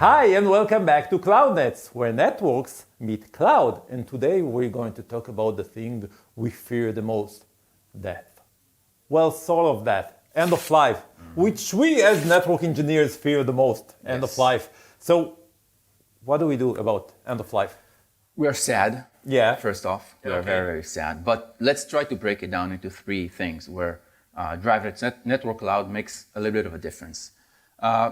Hi and welcome back to CloudNets, where networks meet cloud. And today we're going to talk about the thing we fear the most, death. Well, sort of death, end of life, which we as network engineers fear the most, end of life. So what do we do about end of life? We are sad. Yeah. First off, we are very, very sad. But let's try to break it down into three things where DriveNets Network Cloud makes a little bit of a difference.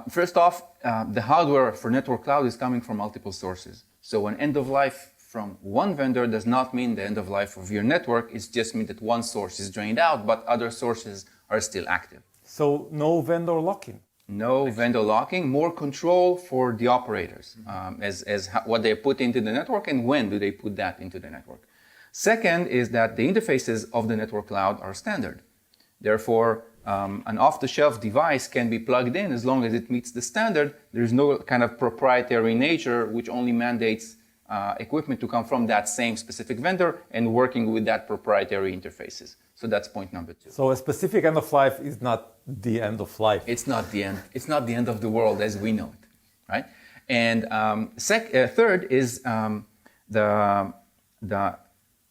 First off, the hardware for Network Cloud is coming from multiple sources. So an end of life from one vendor does not mean the end of life of your network. It just means that one source is drained out, but other sources are still active. So no vendor lock-in? No vendor locking, more control for the operators as what they put into the network and when do they put that into the network. Second is that the interfaces of the network cloud are standard. Therefore, an off-the-shelf device can be plugged in as long as it meets the standard. There's no kind of proprietary nature which only mandates equipment to come from that same specific vendor and working with that proprietary interfaces. So that's point number two. So a specific end of life is not the end of life. It's not the end. It's not the end of the world as we know it, right? And third is the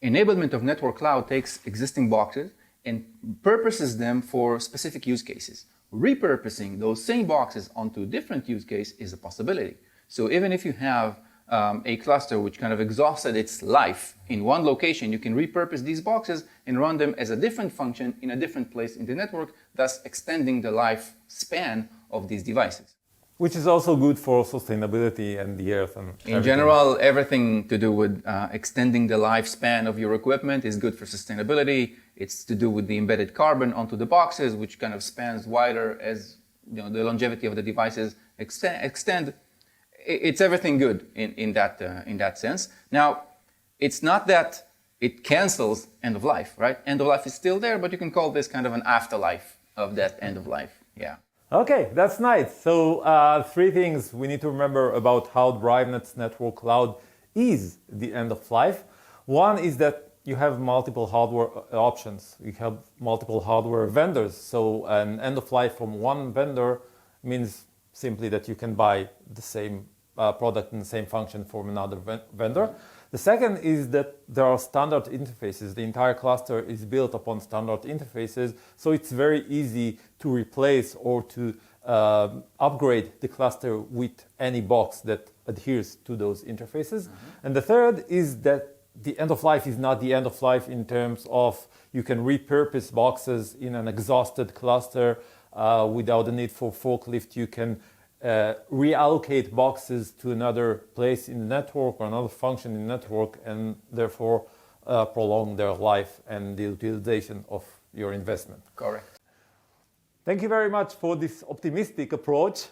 enablement of Network Cloud takes existing boxes and purposes them for specific use cases. Repurposing those same boxes onto different use case is a possibility. So even if you have a cluster which kind of exhausted its life in one location, you can repurpose these boxes and run them as a different function in a different place in the network, thus extending the lifespan of these devices. Which is also good for sustainability and the earth. And in general, everything to do with extending the lifespan of your equipment is good for sustainability. It's to do with the embedded carbon onto the boxes, which kind of spans wider as the longevity of the devices extend. It's everything good in that sense. Now, it's not that it cancels end of life, right? End of life is still there, but you can call this kind of an afterlife of that end of life. Yeah. Okay, that's nice. So three things we need to remember about how DriveNets Network Cloud is the end of life. One is that you have multiple hardware options. You have multiple hardware vendors. So an end of life from one vendor means simply that you can buy the same product and the same function from another vendor. The second is that there are standard interfaces. The entire cluster is built upon standard interfaces, so it's very easy to replace or to upgrade the cluster with any box that adheres to those interfaces. And the third is that the end of life is not the end of life in terms of you can repurpose boxes in an exhausted cluster without the need for forklift. You can reallocate boxes to another place in the network or another function in the network and therefore prolong their life and the utilization of your investment. Correct. Thank you very much for this optimistic approach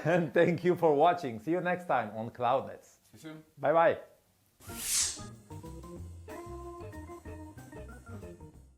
and thank you for watching. See you next time on CloudNets. See you soon. Bye-bye.